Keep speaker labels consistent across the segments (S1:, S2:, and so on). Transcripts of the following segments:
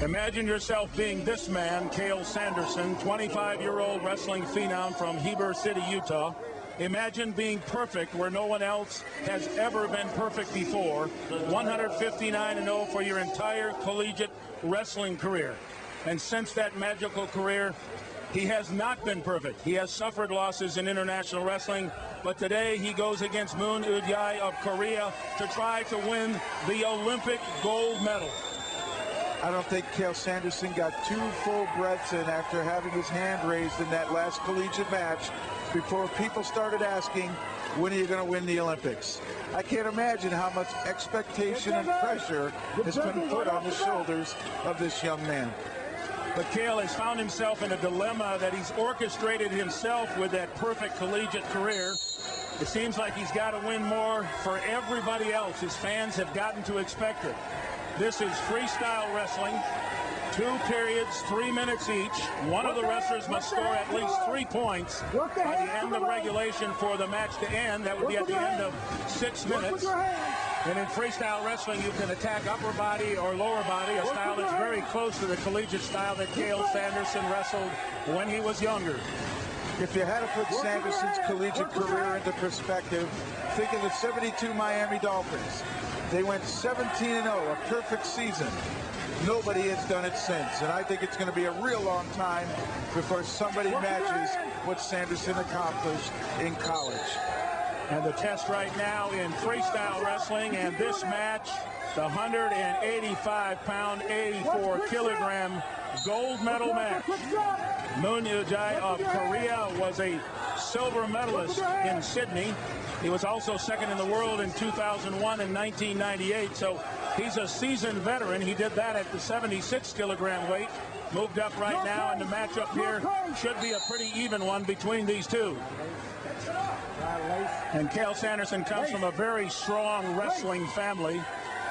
S1: Imagine yourself being this man, Cael Sanderson, 25-year-old wrestling phenom from Heber City, Utah. Imagine being perfect where no one else has ever been perfect before. 159-0 for your entire collegiate wrestling career. And since that magical career, he has not been perfect. He has suffered losses in international wrestling, but today he goes against Moon Ujjae of Korea to try to win the Olympic gold medal.
S2: I don't think Cael Sanderson got 2 full breaths in after having his hand raised in that last collegiate match before people started asking, when are you going to win the Olympics? I can't imagine how much expectation and pressure has been put on the shoulders of this young man.
S1: But Cael has found himself in a dilemma that he's orchestrated himself with that perfect collegiate career. It seems like he's got to win more for everybody else. His fans have gotten to expect it. This is freestyle wrestling. 2 periods, 3 minutes each. One of the wrestlers must score at least 3 points by the end of regulation for the match to end. That would be at the end of 6 minutes. And in freestyle wrestling, you can attack upper body or lower body, a style that's very close to the collegiate style that Cael Sanderson wrestled when he was younger.
S2: If you had to put Sanderson's collegiate career into perspective, think of the '72 Miami Dolphins. They went 17-0, a perfect season. Nobody has done it since, and I think it's going to be a real long time before somebody matches what Sanderson accomplished in college.
S1: And the test right now in freestyle wrestling, and this match, the 185-pound, 84-kilogram gold medal match. Moon Ujjae of Korea was a silver medalist in Sydney. He was also second in the world in 2001 and 1998, so he's a seasoned veteran. He did that at the 76-kilogram weight. Moved up right now, and the matchup here should be a pretty even one between these two. And Cael Sanderson comes from a very strong wrestling family.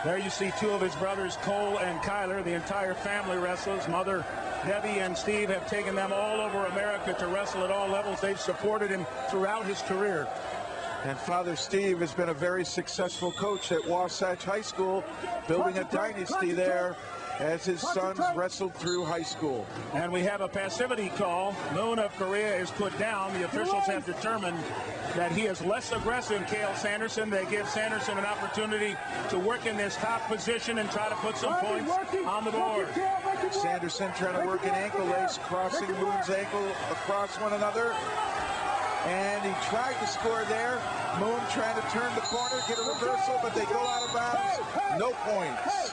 S1: There you see 2 of his brothers, Cole and Kyler. The entire family wrestles. Mother Debbie and Steve have taken them all over America to wrestle at all levels. They've supported him throughout his career.
S2: And Father Steve has been a very successful coach at Wasatch High School, building a dynasty there as his sons wrestled through high school.
S1: And we have a passivity call. Moon of Korea is put down. The officials have determined that he is less aggressive, Cael Sanderson. They give Sanderson an opportunity to work in this top position and try to put some points on the board.
S2: Sanderson trying to work an ankle lace, crossing Moon's ankle across one another. And he tried to score there. Moon trying to turn the corner, get a reversal, but they go out of bounds. No points.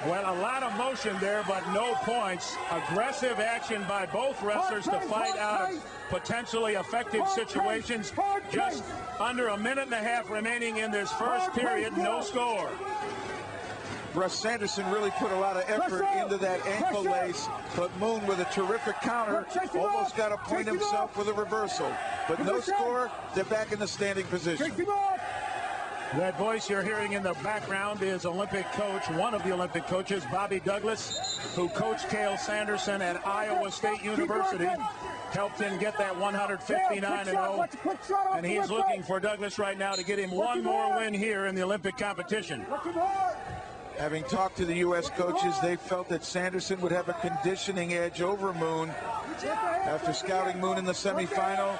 S1: Well, a lot of motion there, but no points. Aggressive action by both wrestlers to fight out of potentially effective situations. Just under a minute and a half remaining in this first period, no score.
S2: Russ Sanderson really put a lot of effort into that ankle lace, but Moon with a terrific counter almost got a point himself with a reversal. But no score, they're back in the standing position.
S1: That voice you're hearing in the background is Olympic coach, one of the Olympic coaches, Bobby Douglas, who coached Cael Sanderson at Iowa State University. Helped him get that 159-0, and he's looking for Douglas right now to get him one more win here in the Olympic competition.
S2: Having talked to the U.S. coaches, they felt that Sanderson would have a conditioning edge over Moon. After scouting Moon in the semifinal,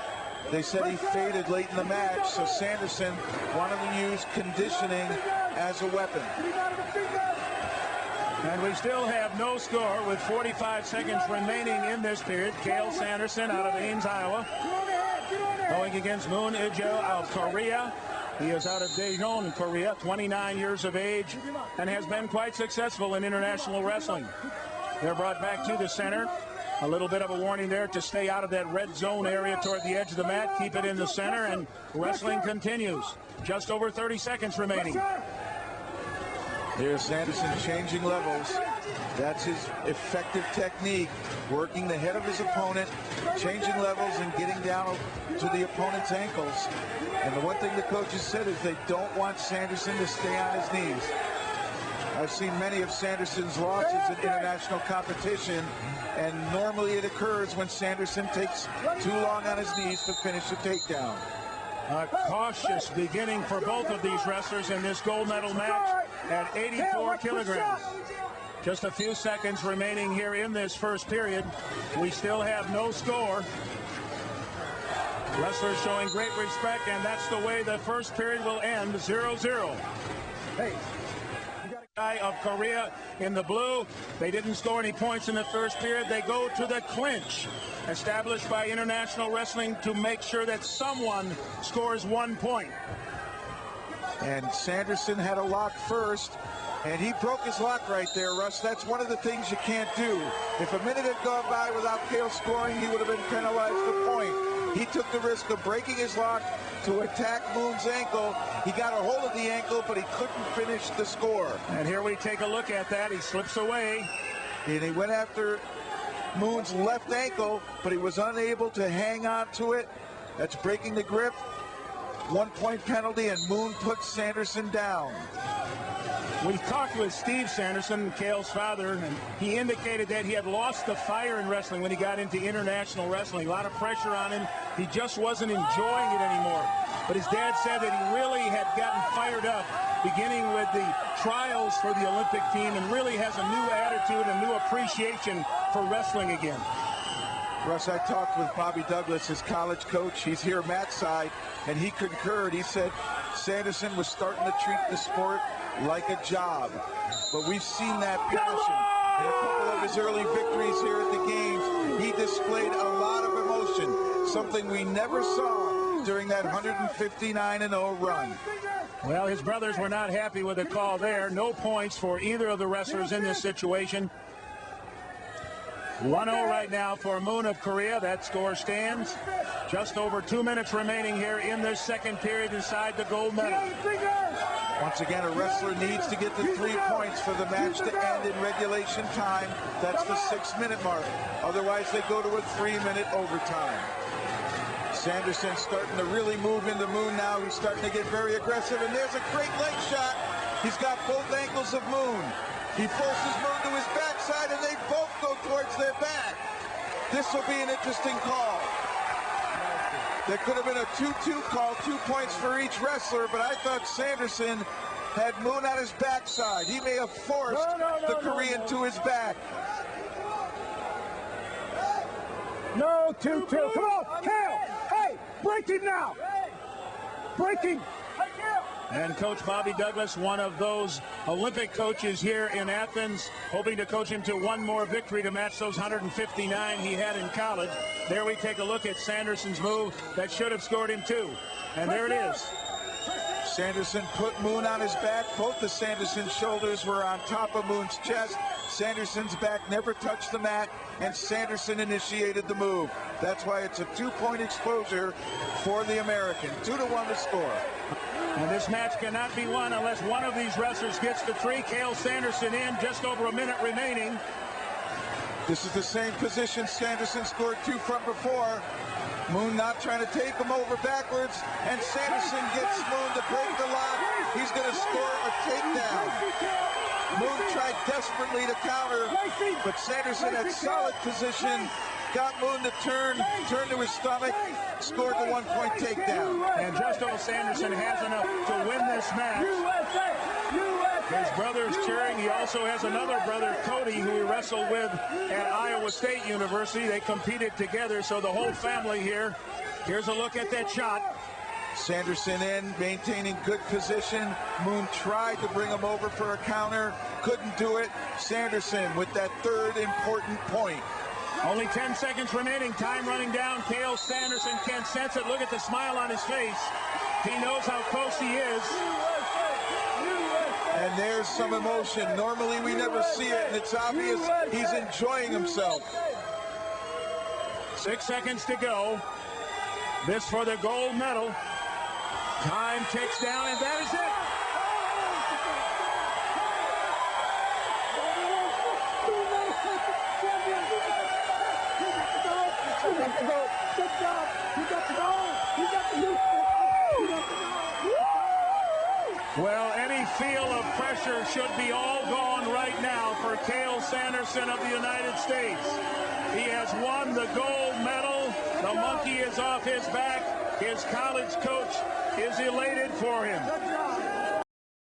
S2: they said he faded late in the match, so Sanderson wanted to use conditioning as a weapon.
S1: And we still have no score with 45 seconds remaining in this period. Cael Sanderson out of Ames, Iowa, going against Moon Ujjae of Korea. He is out of Daejeon, Korea, 29 years of age, and has been quite successful in international wrestling. They're brought back to the center. A little bit of a warning there to stay out of that red zone area toward the edge of the mat. Keep it in the center, and wrestling continues. Just over 30 seconds remaining.
S2: Here's Sanderson changing levels. That's his effective technique, working the head of his opponent, changing levels and getting down to the opponent's ankles. And the one thing the coaches said is they don't want Sanderson to stay on his knees. I've seen many of Sanderson's losses in international competition, and normally it occurs when Sanderson takes too long on his knees to finish the takedown.
S1: A cautious beginning for both of these wrestlers in this gold medal match at 84 kilograms. Just a few seconds remaining here in this first period. We still have no score. Wrestlers showing great respect, and that's the way the first period will end, 0-0. Hey, you got a guy of Korea in the blue. They didn't score any points in the first period. They go to the clinch, established by International Wrestling to make sure that someone scores 1 point.
S2: And Sanderson had a lock first, and he broke his lock right there, Russ. That's one of the things you can't do. If a minute had gone by without Cael scoring, he would have been penalized a point. He took the risk of breaking his lock to attack Moon's ankle. He got a hold of the ankle, but he couldn't finish the score.
S1: And here we take a look at that. He slips away.
S2: And he went after Moon's left ankle, but he was unable to hang on to it. That's breaking the grip. 1 point penalty, and Moon puts Sanderson down.
S1: We talked with Steve Sanderson, Cael's father, and he indicated that he had lost the fire in wrestling when he got into international wrestling. A lot of pressure on him. He just wasn't enjoying it anymore. But his dad said that he really had gotten fired up, beginning with the trials for the Olympic team, and really has a new attitude, a new appreciation for wrestling again.
S2: Russ, I talked with Bobby Douglas, his college coach. He's here Matt's side, and he concurred. He said Sanderson was starting to treat the sport like a job. But we've seen that passion. In a couple of his early victories here at the games, he displayed a lot of emotion, something we never saw during that 159-0 run.
S1: Well, his brothers were not happy with the call there. No points for either of the wrestlers in this situation. 1-0 right now for Moon of Korea. That score stands. Just over 2 minutes remaining here in this second period inside the gold medal.
S2: Once again, a wrestler needs to get the 3 points for the match to end in regulation time. That's the 6-minute mark. Otherwise, they go to a 3-minute overtime. Sanderson starting to really move into Moon now. He's starting to get very aggressive, and there's a great leg shot. He's got both ankles of Moon. He forces Moon to his backside, and they both go towards their back. This will be an interesting call. There could have been a 2-2 call, 2 points for each wrestler, but I thought Sanderson had Moon on his backside. He may have forced the Korean to his back.
S3: No, 2-2. Come on, Cael. Hey, break him now. Break him.
S1: And Coach Bobby Douglas, one of those Olympic coaches here in Athens, hoping to coach him to one more victory to match those 159 he had in college. There we take a look at Sanderson's move that should have scored him 2. And there it is.
S2: Sanderson put Moon on his back. Both of Sanderson's shoulders were on top of Moon's chest. Sanderson's back never touched the mat, and Sanderson initiated the move. That's why it's a 2-point exposure for the American. 2-1 to score.
S1: And this match cannot be won unless one of these wrestlers gets the 3. Cael Sanderson in, just over a minute remaining.
S2: This is the same position Sanderson scored 2 from before. Moon not trying to take him over backwards, and Sanderson gets Moon to break the lock. He's going to score a takedown. Moon tried desperately to counter, but Sanderson had solid position, got Moon to turn to his stomach, scored the 1-point takedown.
S1: And just as Sanderson has enough to win this match. His brother's cheering. He also has another brother, Cody, who he wrestled with at Iowa State University. They competed together, so the whole family here. Here's a look at that shot.
S2: Sanderson in, maintaining good position. Moon tried to bring him over for a counter, couldn't do it. Sanderson with that 3rd important point.
S1: Only 10 seconds remaining, time running down. Cael Sanderson can sense it. Look at the smile on his face. He knows how close he is.
S2: And there's some emotion. Normally we never see it, and it's obvious he's enjoying himself.
S1: 6 seconds to go. This for the gold medal. Time ticks down, and that is it. Well, any feel of pressure should be all gone right now for Cael Sanderson of the United States. He has won the gold medal. The monkey is off his back. His college coach is elated for him.